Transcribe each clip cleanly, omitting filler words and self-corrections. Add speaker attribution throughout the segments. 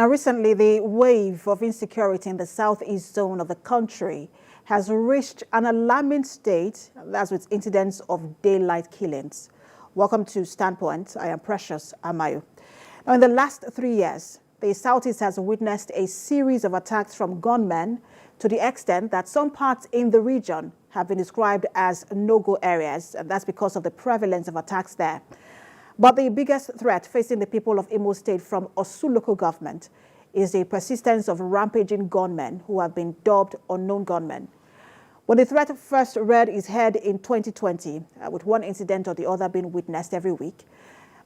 Speaker 1: Now, recently, the wave of insecurity in the southeast zone of the country has reached an alarming state, that's with incidents of daylight killings. Welcome to Standpoint. I am Precious Amayo. Now, in the last 3 years, the southeast has witnessed a series of attacks from gunmen to the extent that some parts in the region have been described as no-go areas, and that's because of the prevalence of attacks there. But the biggest threat facing the people of Imo State from Osu local government is the persistence of rampaging gunmen who have been dubbed unknown gunmen. When the threat first reared its head in 2020, with one incident or the other being witnessed every week.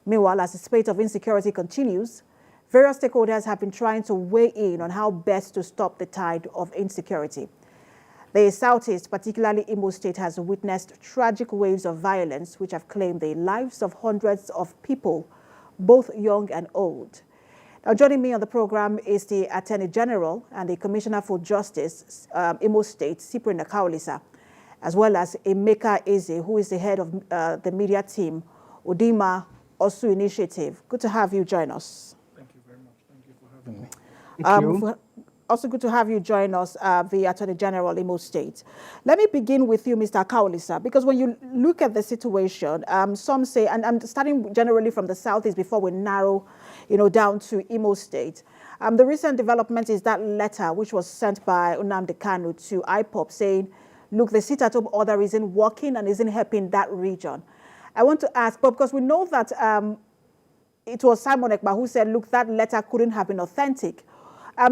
Speaker 1: Meanwhile, as the spate of insecurity continues, various stakeholders have been trying to weigh in on how best to stop the tide of insecurity. The southeast, particularly Imo State, has witnessed tragic waves of violence which have claimed the lives of hundreds of people, both young and old. Now, joining me on the program is the Attorney General and the Commissioner for Justice, Imo State, Cyprian Akaolisa, as well as Emeka Eze, who is the head of the media team, Udima Osu Initiative. Good to have you join us.
Speaker 2: Thank you very much. Thank you for having me. Thank you.
Speaker 1: Also good to have you join us, the Attorney General, Imo State. Let me begin with you, Mr. Akaolisa, because when you look at the situation, some say, and I'm starting generally from the southeast before we narrow, down to Imo State. The recent development is that letter which was sent by Nnamdi Kanu to IPOB saying, look, the sit-at-home order isn't working and isn't helping that region. I want to ask, but because we know that it was Simon Ekpa who said, look, that letter couldn't have been authentic.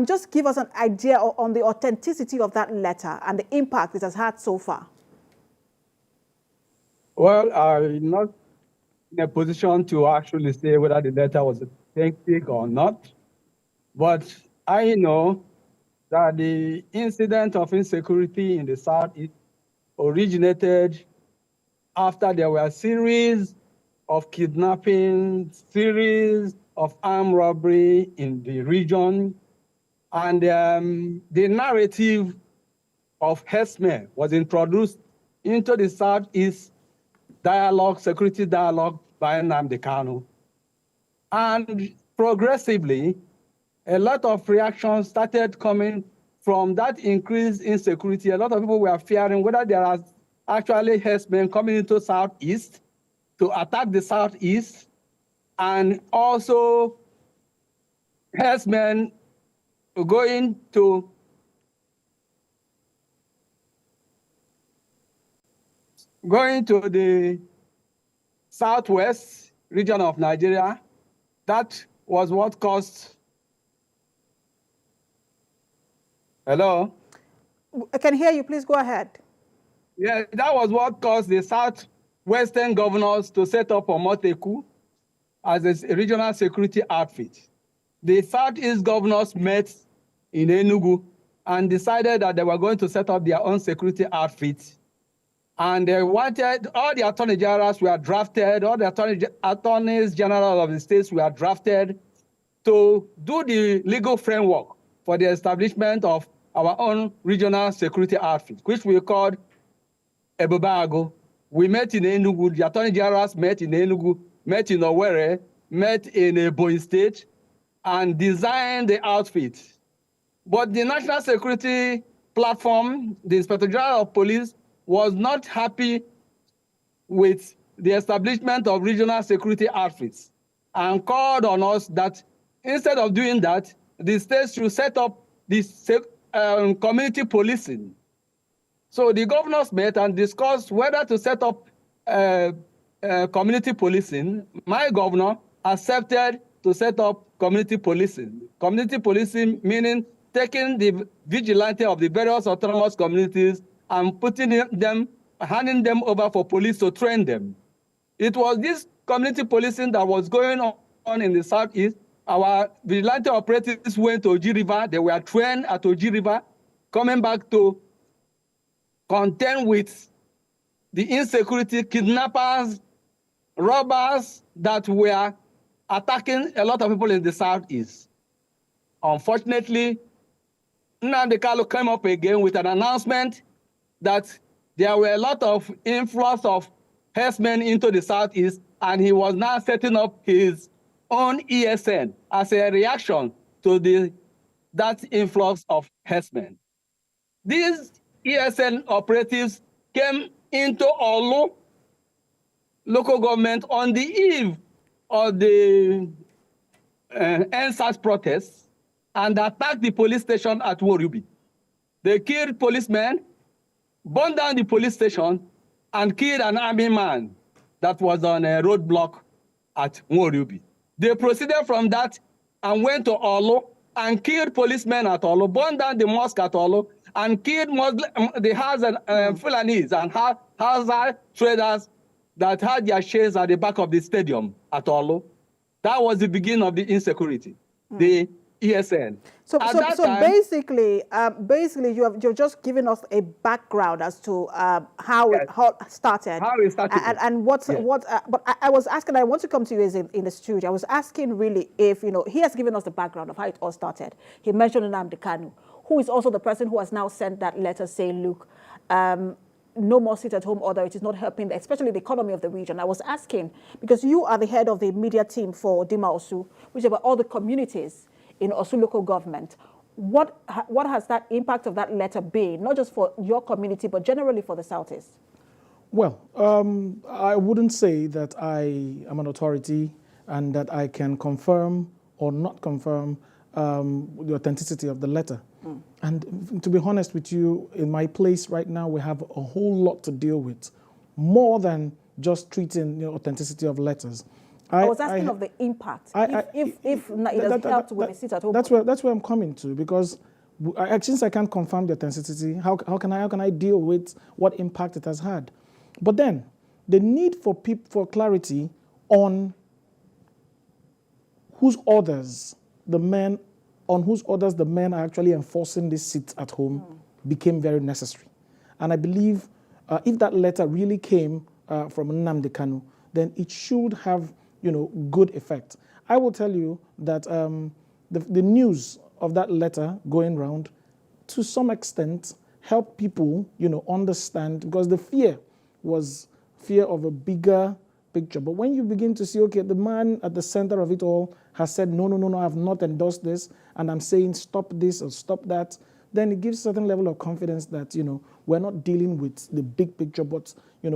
Speaker 1: Just give us an idea on the authenticity of that letter and the impact it has had so far.
Speaker 3: Well, I'm not in a position to actually say whether the letter was authentic or not, but I know that the incident of insecurity in the Southeast originated after there were a series of kidnapping, series of armed robbery in the region. And the narrative of herdsmen was introduced into the Southeast dialogue, security dialogue by Nnamdi Kanu. And progressively, a lot of reactions started coming from that increased insecurity. A lot of people were fearing whether there are actually herdsmen coming into Southeast to attack the Southeast, and also herdsmen going to the southwest region of Nigeria. That was what caused. Hello?
Speaker 1: I can hear you. Please go ahead.
Speaker 3: Yeah, that was what caused the southwestern governors to set up Omoteku as a regional security outfit. The Southeast governors met in Enugu and decided that they were going to set up their own security outfit. And they wanted, all the attorney generals were drafted, all the attorneys general of the states were drafted to do the legal framework for the establishment of our own regional security outfit, which we called Ebubago. We met in Enugu, the attorney generals met in Enugu, met in Owerri, met in Ebonyi State, and designed the outfit. But the National Security Platform, the Inspector General of Police, was not happy with the establishment of regional security outfits and called on us that instead of doing that, the states should set up this community policing. So the governors met and discussed whether to set up community policing. My governor accepted to set up community policing. Community policing meaning taking the vigilante of the various autonomous communities and handing them over for police to train them. It was this community policing that was going on in the Southeast. Our vigilante operatives went to Oji River. They were trained at Oji River, coming back to contend with the insecurity, kidnappers, robbers that were attacking a lot of people in the Southeast. Unfortunately, Nnamdi Kanu came up again with an announcement that there were a lot of influx of herdsmen into the Southeast, and he was now setting up his own ESN as a reaction to that influx of herdsmen. These ESN operatives came into Olu local government on the eve of the NSAS protests and attacked the police station at Worubi. They killed policemen, burned down the police station, and killed an army man that was on a roadblock at Worubi. They proceeded from that and went to Olu and killed policemen at Olu, burned down the mosque at Olu, and killed the Hazard Fulanis and Hazard traders that had their shares at the back of the stadium at Olu. That was the beginning of the insecurity, the ESN.
Speaker 1: So basically, you've just given us a background as to how it started.
Speaker 3: How it started.
Speaker 1: And but I was asking, I want to come to you in the studio. I was asking really if, he has given us the background of how it all started. He mentioned Nnamdi Kanu, who is also the person who has now sent that letter saying, look, no more sit-at-home order. It is not helping, especially the economy of the region. I was asking, because you are the head of the media team for Dima Osu, which is about all the communities in Osu local government. What has that impact of that letter been, not just for your community, but generally for the Southeast? Well,
Speaker 2: I wouldn't say that I am an authority and that I can confirm or not confirm the authenticity of the letter. And to be honest with you, in my place right now, we have a whole lot to deal with, more than just treating authenticity of letters.
Speaker 1: I was asking of the impact. If it has helped with the sit-at-home.
Speaker 2: That's where I'm coming to, because since I can't confirm the authenticity, how can I deal with what impact it has had? But then the need for clarity on whose orders the men are actually enforcing this sit at home became very necessary. And I believe if that letter really came from Nnamdi Kanu, then it should have good effect. I will tell you that the news of that letter going round, to some extent, helped people understand, because the fear was fear of a bigger picture. But when you begin to see, okay, the man at the center of it all has said, no, I have not endorsed this, and I'm saying stop this or stop that, then it gives a certain level of confidence that, we're not dealing with the big picture, but,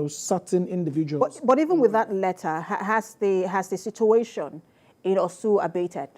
Speaker 2: certain individuals.
Speaker 1: But even with that letter, has the situation in Osu abated?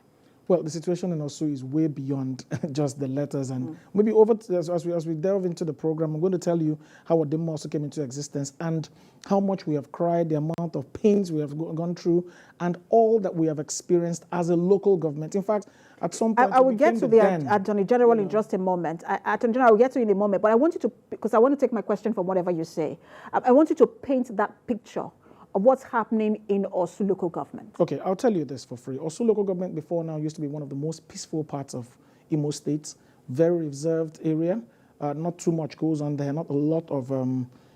Speaker 2: Well, the situation in Osu is way beyond just the letters. And maybe as we delve into the program, I'm going to tell you how Odema also came into existence and how much we have cried, the amount of pains we have gone through, and all that we have experienced as a local government. In fact, at some point,
Speaker 1: I will get to the Attorney General in just a moment. Attorney General, I will get to you in a moment. But I want you to, because I want to take my question from whatever you say, I want you to paint that picture of what's happening in Osu local government.
Speaker 2: Okay, I'll tell you this for free. Osu local government before now used to be one of the most peaceful parts of Imo State, very reserved area. Not too much goes on there, not a lot of, a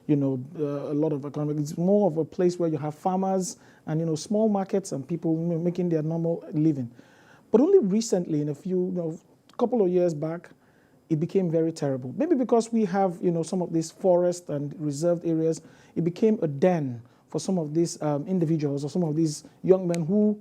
Speaker 2: lot of economic. It's more of a place where you have farmers and, small markets and people making their normal living. But only recently, in a couple of years back, it became very terrible. Maybe because we have, some of these forest and reserved areas, it became a den for some of these individuals or some of these young men who,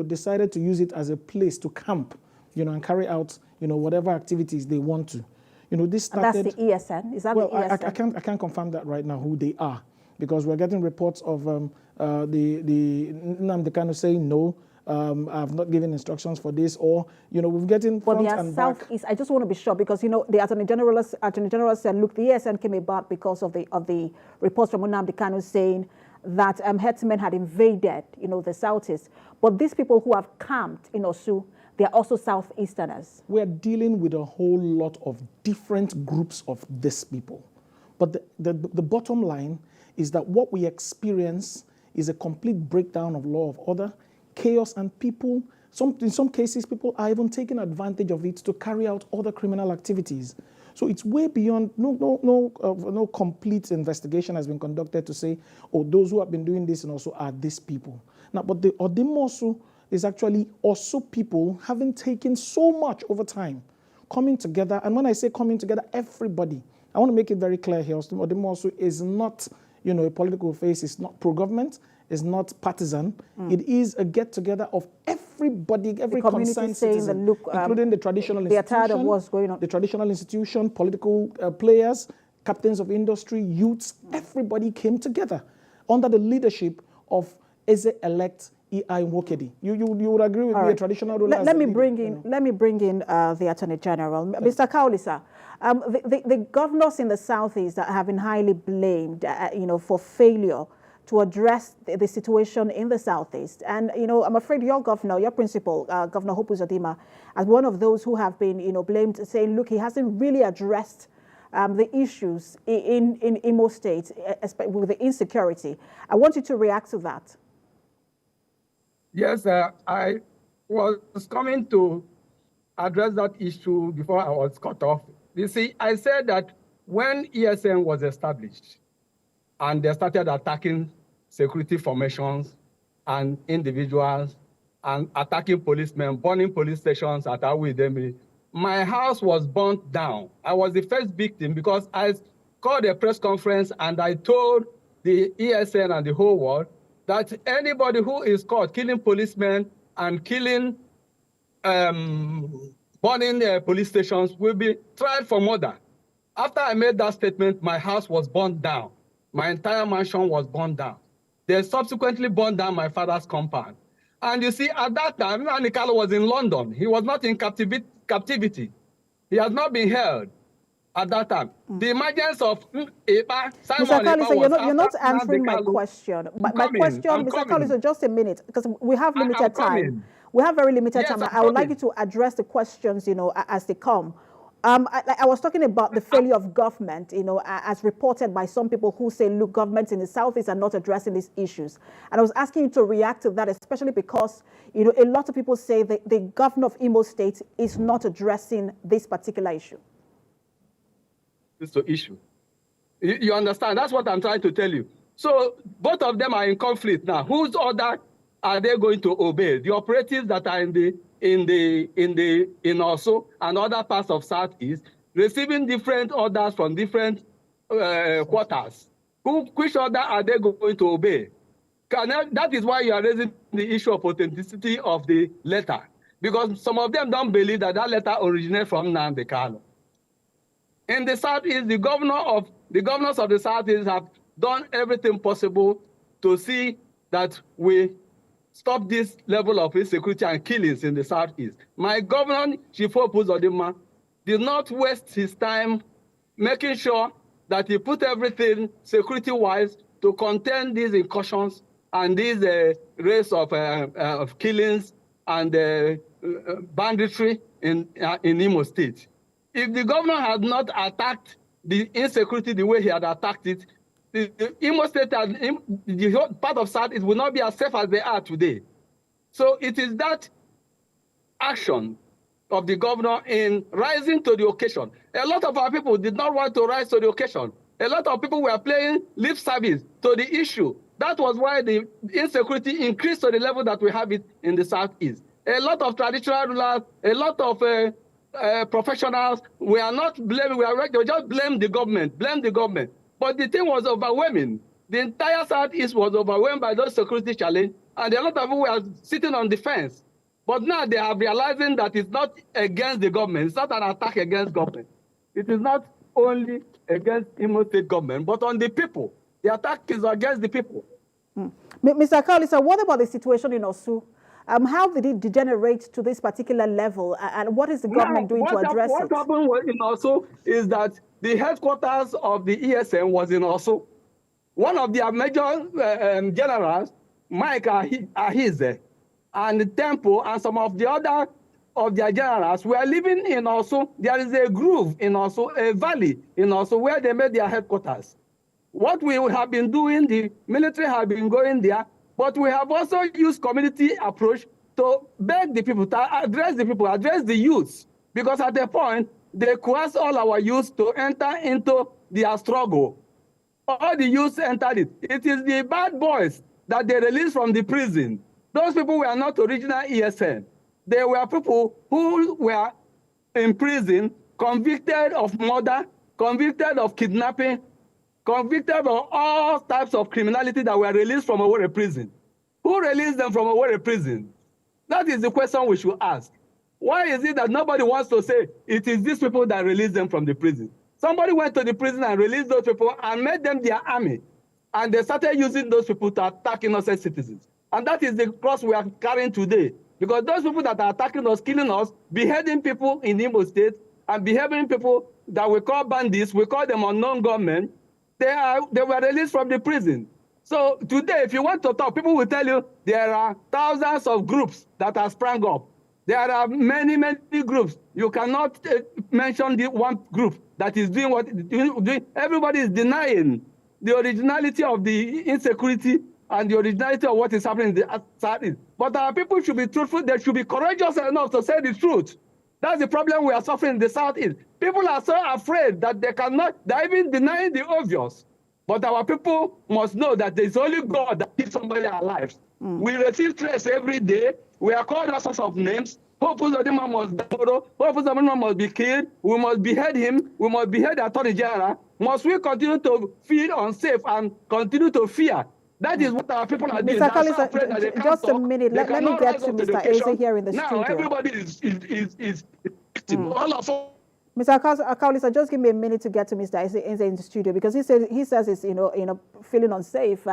Speaker 2: decided to use it as a place to camp, and carry out, whatever activities they want to. This started.
Speaker 1: And that's the ESN? Is that the ESN?
Speaker 2: I can't confirm that right now who they are, because we're getting reports of the Nnamdi Kanu saying no. I've not given instructions for this, or we're getting front and back.
Speaker 1: Southeast. I just want to be sure, because the Attorney General said, look, the ESN came about because of the reports from Nnamdi Kanu saying that herdsmen had invaded, the Southeast. But these people who have camped in Osu, they are also Southeasterners.
Speaker 2: We are dealing with a whole lot of different groups of these people. But the bottom line is that what we experience is a complete breakdown of law of order, chaos, and people, in some cases, people are even taking advantage of it to carry out other criminal activities. So it's way beyond, no complete investigation has been conducted to say, oh, those who have been doing this and also are these people. Now, but the Odema is actually also people having taken so much over time, coming together. And when I say coming together, everybody, I want to make it very clear here, Odema is not, a political face, it's not pro-government, it's not partisan. It is a get-together of every everybody, every
Speaker 1: community
Speaker 2: concerned
Speaker 1: saying that,
Speaker 2: citizen,
Speaker 1: look,
Speaker 2: including the traditional
Speaker 1: they are
Speaker 2: institution,
Speaker 1: tired of what's going on.
Speaker 2: the traditional institution, political players, captains of industry, youths, everybody came together under the leadership of Eze-elect E.I. Nwokedi. You would agree with
Speaker 1: All
Speaker 2: me,
Speaker 1: right.
Speaker 2: a traditional ruler.
Speaker 1: Let me bring in the Attorney General, Mr. Kaulisa. The governors in the Southeast have been highly blamed, for failure to address the situation in the Southeast. And, I'm afraid your governor, your principal, Governor Hope Uzodimma, as one of those who have been, blamed, saying, look, he hasn't really addressed the issues in Imo State, especially with the insecurity. I want you to react to that.
Speaker 3: Yes, I was coming to address that issue before I was cut off. You see, I said that when ESN was established and they started attacking security formations and individuals and attacking policemen, burning police stations at Awidemi, my house was burnt down. I was the first victim because I called a press conference and I told the ESN and the whole world that anybody who is caught killing policemen and killing, burning police stations will be tried for murder. After I made that statement, my house was burned down. My entire mansion was burned down. They subsequently burned down my father's compound. And you see, at that time, Anikalo was in London. He was not in captivity. He has not been held at that time. The emergence of Simon
Speaker 1: Mr. Kaulisa, you're not answering my question. My question, Mr. Kaulisa, just a minute, because we have limited time. We have very limited time. I would like you to address the questions, as they come. I was talking about the failure of government, as reported by some people who say, look, governments in the Southeast are not addressing these issues. And I was asking you to react to that, especially because, a lot of people say that the governor of Imo State is not addressing this particular issue.
Speaker 3: It's the issue. You understand? That's what I'm trying to tell you. So both of them are in conflict now. Whose order are they going to obey? The operatives that are in also and other parts of Southeast, receiving different orders from different quarters. Which order are they going to obey? That is why you are raising the issue of authenticity of the letter, because some of them don't believe that letter originated from Nnamdi Kanu. In the Southeast, the governors of the Southeast have done everything possible to see that we stop this level of insecurity and killings in the Southeast. My governor, Chief Hope Uzodimma, did not waste his time making sure that he put everything security-wise to contain these incursions and these race of killings and banditry in Imo State. If the governor had not attacked the insecurity the way he had attacked it, the Imo State, the part of Southeast will not be as safe as they are today. So it is that action of the governor in rising to the occasion. A lot of our people did not want to rise to the occasion. A lot of people were playing lip service to the issue. That was why the insecurity increased to the level that we have it in the Southeast. A lot of traditional rulers, a lot of professionals, we are not blaming, we just blame the government, But the thing was overwhelming. The entire Southeast was overwhelmed by those security challenges, and a lot of people were sitting on the fence. But now they are realizing that it's not against the government. It's not an attack against government. It is not only against Imo State government, but on the people. The attack is against the people.
Speaker 1: Mr. Kaulisa, what about the situation in Osu? How did it degenerate to this particular level, and what is the government doing to address it?
Speaker 3: What happened in Osu is that the headquarters of the ESN was in Osu. One of their major generals, Mike Ahize, and Tempo, and some of the other of their generals were living in Osu. There is a groove in Osu, a valley in Osu, where they made their headquarters. What we have been doing, the military have been going there, but we have also used community approach to beg the people, to address the youth, because at the point, they coerced all our youth to enter into their struggle. All the youth entered it. It is the bad boys that they released from the prison. Those people were not original ESN. They were people who were in prison, convicted of murder, convicted of kidnapping, convicted of all types of criminality that were released from Owerri prison. Who released them from Owerri prison? That is the question we should ask. Why is it that nobody wants to say it is these people that released them from the prison? Somebody went to the prison and released those people and made them their army. And they started using those people to attack innocent citizens. And that is the cross we are carrying today. Because those people that are attacking us, killing us, beheading people in Imo State, and beheading people that we call bandits, we call them unknown gunmen, they were released from the prison. So today, if you want to talk, people will tell you there are thousands of groups that have sprung up. There are many, many groups. You cannot mention the one group that is doing what it's doing. Everybody is denying the originality of the insecurity and the originality of what is happening in the Southeast. But our people should be truthful. They should be courageous enough to say the truth. That's the problem we are suffering in the Southeast. People are so afraid that they cannot, they're even denying the obvious. But our people must know that there's only God that keeps somebody alive. We receive threats every day. We are called all sorts of names. Hope Uzodinma must die. Hope Uzodinma must be killed. We must behead him. We must behead the Attorney General. Must we continue to feel unsafe and continue to fear? That is what our people are doing.
Speaker 1: Mr. Collins, just a minute. Let me get to Mr. Eze here in the studio.
Speaker 3: Now everybody is all of us.
Speaker 1: Mr. Akaulisa, just give me a minute to get to Mr. Eze in the studio, because he says it's feeling unsafe,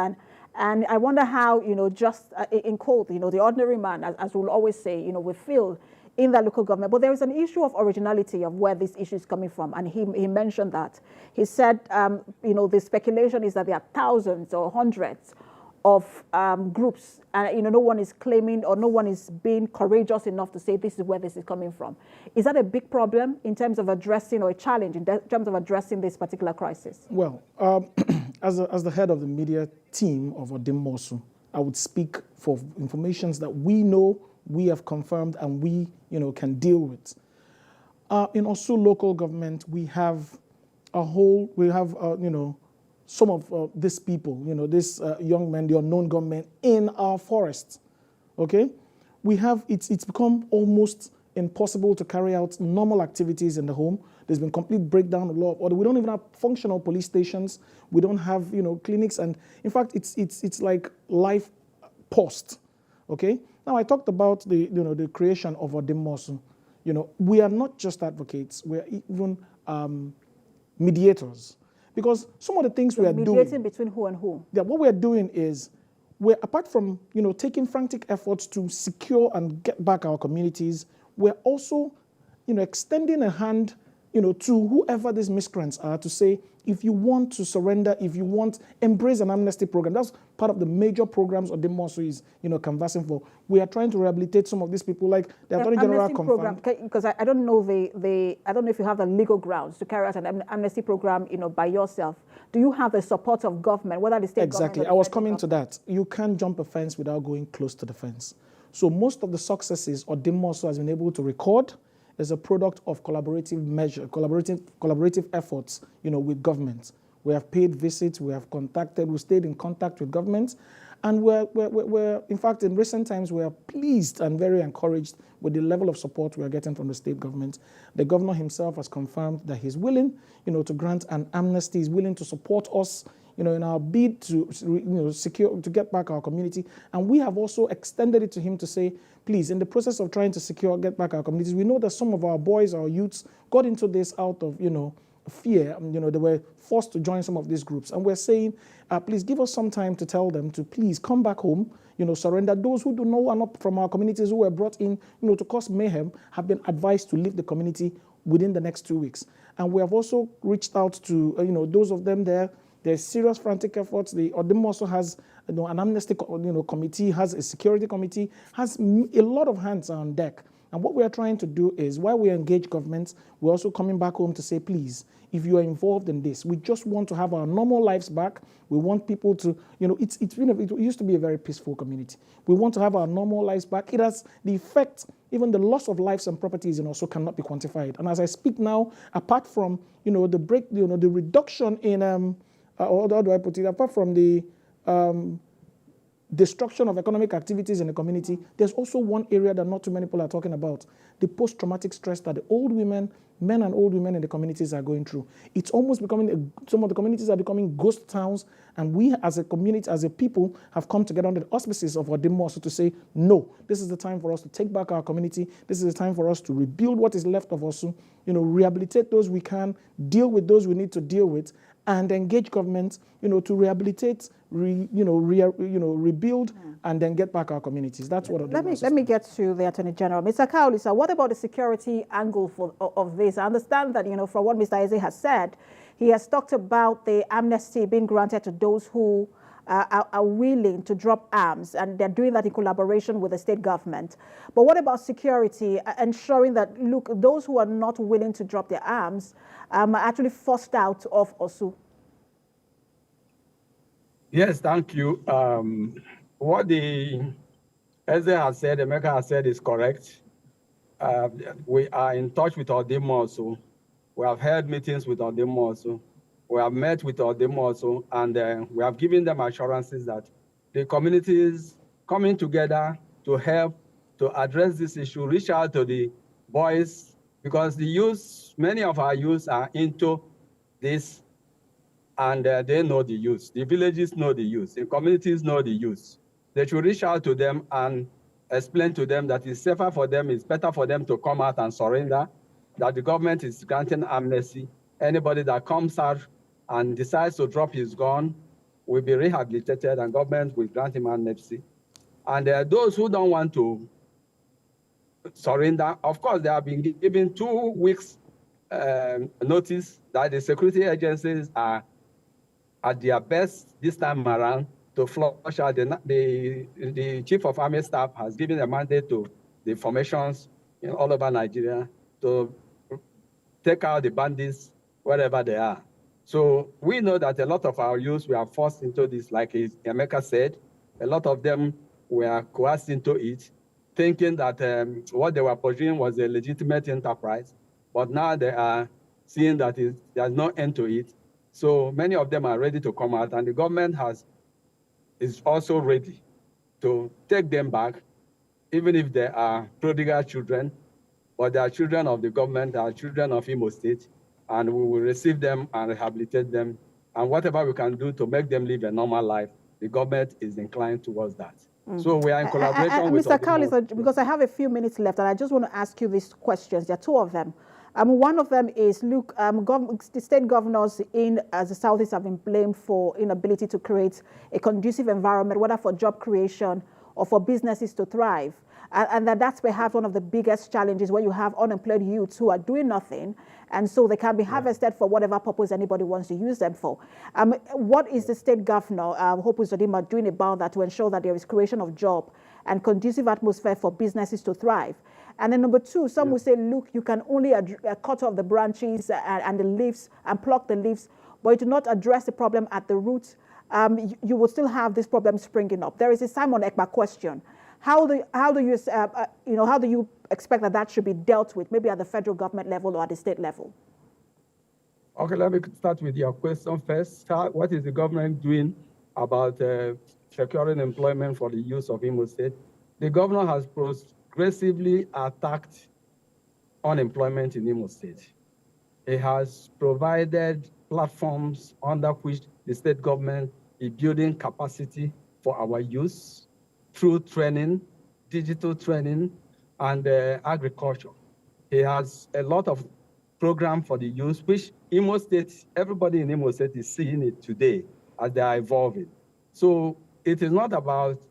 Speaker 1: and I wonder how just in quote the ordinary man, as we'll always say, we feel in that local government. But there is an issue of originality of where this issue is coming from, and he mentioned that. He said the speculation is that there are thousands or hundreds of groups, and no one is claiming, or no one is being courageous enough to say this is where this is coming from. Is that a big problem in terms of addressing, or a challenge in terms of addressing this particular crisis?
Speaker 2: Well, as the head of the media team of Odimosu, I would speak for informations that we know, we have confirmed, and we can deal with. In Osu local government, we have some of these people, these young men, the unknown gunmen in our forests, okay? It's become almost impossible to carry out normal activities in the home. There's been complete breakdown of law of order. We don't even have functional police stations. We don't have, clinics. And in fact, it's like life paused, okay? Now, I talked about the creation of Odimosu. We are not just advocates. We are even mediators. Because some of the things we are doing...
Speaker 1: Mediating between who and who?
Speaker 2: Yeah, what we are doing is, apart from, taking frantic efforts to secure and get back our communities, we're also, extending a hand, to whoever these miscreants are, to say, if you want to surrender, if you want, embrace an amnesty program. That's part of the major programs Odimosu is, canvassing for. We are trying to rehabilitate some of these people, like the Attorney General confirmed.
Speaker 1: Because I don't know I don't know if you have the legal grounds to carry out an amnesty program, by yourself. Do you have the support of government, whether the state government?
Speaker 2: Exactly. I was coming to that. You can't jump a fence without going close to the fence. So most of the successes Odimosu has been able to record is a product of collaborative efforts, with governments. We have paid visits, we have we stayed in contact with governments, and we're in fact, in recent times, we are pleased and very encouraged with the level of support we are getting from the state government. The governor himself has confirmed that he's willing, to grant an amnesty, he's willing to support us, in our bid to, to get back our community. And we have also extended it to him to say, please, in the process of trying to get back our communities, we know that some of our boys, our youths, got into this out of, fear. They were forced to join some of these groups. And we're saying, please give us some time to tell them to please come back home, surrender. Those who do know are not from our communities, who were brought in, to cause mayhem, have been advised to leave the community within the next 2 weeks. And we have also reached out to, those of them there. There's serious frantic efforts. The Odimosu has an amnesty committee, has a security committee, has a lot of hands on deck. And what we are trying to do is, while we engage governments, we're also coming back home to say, please, if you are involved in this, we just want to have our normal lives back. We want people to, it used to be a very peaceful community. We want to have our normal lives back. It has the effect, even the loss of lives and properties, also cannot be quantified. And as I speak now, apart from, the reduction in, or how do I put it? Apart from the destruction of economic activities in the community, there's also one area that not too many people are talking about, the post-traumatic stress that the old women, men and old women in the communities are going through. It's almost becoming, some of the communities are becoming ghost towns, and we as a community, as a people, have come together under the auspices of Odimosu to say, no, this is the time for us to take back our community, this is the time for us to rebuild what is left of Osu, rehabilitate those we can, deal with those we need to deal with, and engage government, to rehabilitate, rebuild, and then get back our communities. That's what.
Speaker 1: Let me get to the Attorney General, Mr. Kaolisa. What about the security angle of this? I understand that from what Mr. Eze has said, he has talked about the amnesty being granted to those who are willing to drop arms, and they're doing that in collaboration with the state government. But what about security, ensuring that, look, those who are not willing to drop their arms are actually forced out of Osu?
Speaker 3: Yes, thank you. What the Eze has said, Emeka has said is correct. We are in touch with Odimosu. We have held meetings with Odimosu. We have met with Odimosu, and we have given them assurances that the communities coming together to help to address this issue, reach out to the boys, because the youth, many of our youth are into this, and they know the youth. The villages know the youth. The communities know the youth. They should reach out to them and explain to them that it's safer for them, it's better for them to come out and surrender, that the government is granting amnesty. Anybody that comes out and decides to drop his gun will be rehabilitated, and government will grant him amnesty. And those who don't want to surrender, of course, they have been given 2 weeks notice that the security agencies are at their best this time around to flush out. The Chief of Army Staff has given a mandate to the formations all over Nigeria to take out the bandits wherever they are. So we know that a lot of our youth were forced into this, like Emeka said. A lot of them were coerced into it, thinking that what they were pursuing was a legitimate enterprise. But now they are seeing that there's no end to it. So many of them are ready to come out, and the government is also ready to take them back, even if they are prodigal children, but they are children of the government, they are children of Imo State, and we will receive them and rehabilitate them. And whatever we can do to make them live a normal life, the government is inclined towards that. So we are in collaboration with
Speaker 1: Mr. Kaolisa, because I have a few minutes left, and I just want to ask you these questions. There are 2 of them. One of them is, look, the state governors in the Southeast have been blamed for inability to create a conducive environment, whether for job creation or for businesses to thrive. And that's perhaps one of the biggest challenges, where you have unemployed youths who are doing nothing, and so they can be harvested for whatever purpose anybody wants to use them for. What is the state governor, Hope Uzodimma, doing about that to ensure that there is creation of job and conducive atmosphere for businesses to thrive? And then number 2, some will say, look, you can only cut off the branches and the leaves and pluck the leaves, but you do not address the problem at the root. You will still have this problem springing up. There is a Simon Ekpa question. How do you expect that should be dealt with, maybe at the federal government level or at the state level?
Speaker 3: Okay, let me start with your question first. What is the government doing about securing employment for the youth of Imo State? The governor has progressively attacked unemployment in Imo State. He has provided platforms under which the state government is building capacity for our youth through training, digital training, and agriculture. He has a lot of programs for the youth, which Imo State, everybody in Imo State is seeing it today as they are evolving. So it is not about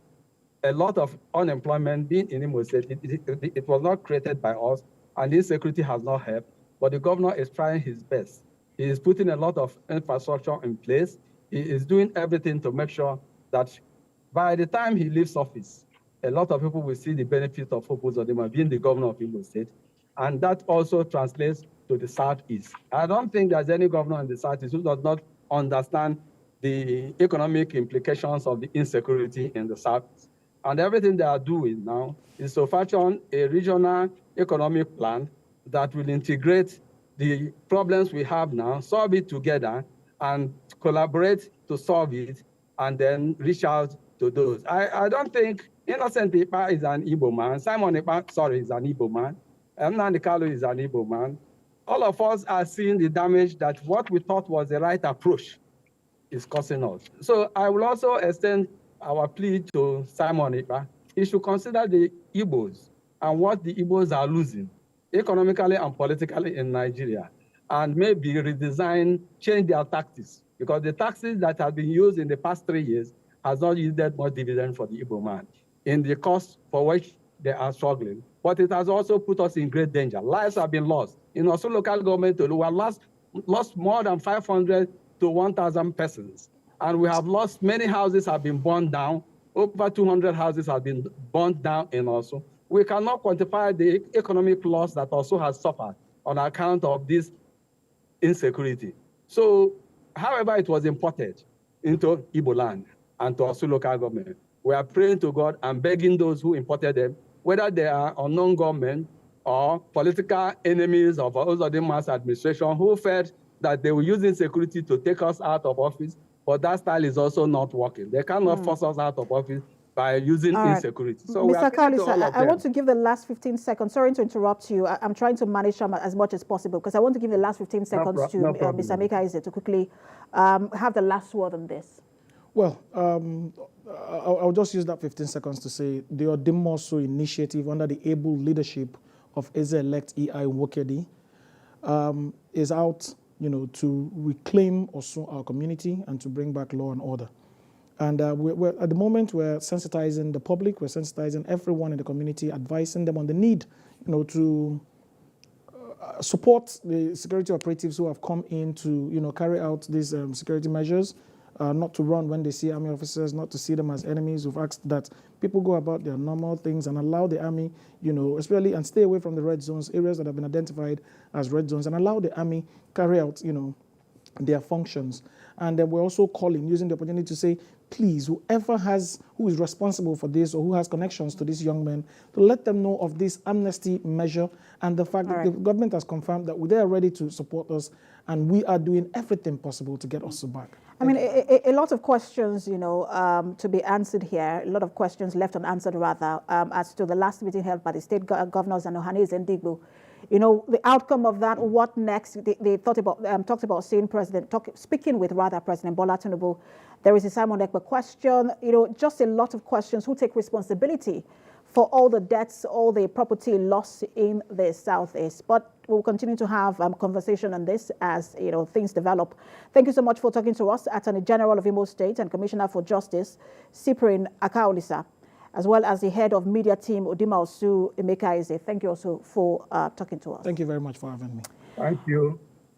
Speaker 3: a lot of unemployment being in Imo State. It was not created by us, and insecurity has not helped, but the governor is trying his best. He is putting a lot of infrastructure in place. He is doing everything to make sure that by the time he leaves office, a lot of people will see the benefit of Hope Uzodimma being the governor of Imo State, and that also translates to the Southeast. I don't think there's any governor in the Southeast who does not understand the economic implications of the insecurity in the Southeast. And everything they are doing now is to fashion a regional economic plan that will integrate the problems we have now, solve it together, and collaborate to solve it, and then reach out to those. I don't think Innocent Ipa is an Igbo man. Simon Ipa, sorry, is an Igbo man. Nnamdi Kalu is an Igbo man. All of us are seeing the damage that what we thought was the right approach is causing us. So I will also extend our plea to Simon Ipa. He should consider the Igbos and what the Igbos are losing economically and politically in Nigeria, and maybe redesign, change their tactics, because the tactics that have been used in the past 3 years has not yielded more dividend for the Igbo man in the cost for which they are struggling. But it has also put us in great danger. Lives have been lost. In also local government, we have lost more than 500 to 1,000 persons. And we have lost, many houses have been burned down. Over 200 houses have been burned down in also. We cannot quantify the economic loss that also has suffered on account of this insecurity. So, however it was imported into Igbo land and to also local government, we are praying to God and begging those who imported them, whether they are unknown government or political enemies of Uzodimma's administration, who felt that they were using security to take us out of office, but that style is also not working. They cannot force us out of office by using insecurity. So
Speaker 1: Mr. Kalisa, I want to give the last 15 seconds. Sorry to interrupt you. I'm trying to manage time as much as possible because I want to give the last 15 seconds to Mr. Mekaise to quickly have the last word on this.
Speaker 2: Well, I'll just use that 15 seconds to say the Odimoso initiative under the able leadership of Eze-elect E.I. Nwokedi is out, to reclaim also our community and to bring back law and order. And we're at the moment, we're sensitizing the public, we're sensitizing everyone in the community, advising them on the need, to support the security operatives who have come in to, carry out these security measures, not to run when they see army officers, not to see them as enemies. We've asked that people go about their normal things and allow the army, especially, and stay away from the red zones, areas that have been identified as red zones, and allow the army carry out, their functions. And then we're also calling, using the opportunity to say, please, who is responsible for this or who has connections to these young men, to let them know of this amnesty measure and the fact that the government has confirmed that they are ready to support us and we are doing everything possible to get us back.
Speaker 1: I mean, a lot of questions, to be answered here, a lot of questions left unanswered rather, as to the last meeting held by the state governors and Ohanaeze Ndigbo. The outcome of that, what next? They talked about seeing speaking with President Bola Tinubu. There is a Simon Ekpa question, just a lot of questions. Who take responsibility for all the deaths, all the property lost in the Southeast? But we'll continue to have conversation on this as, things develop. Thank you so much for talking to us, Attorney General of Imo State and Commissioner for Justice, Cyprian Akaolisa, as well as the head of media team, Odimoso Mekaise. Thank you also for talking to us.
Speaker 2: Thank you very much for having me.
Speaker 3: Thank you.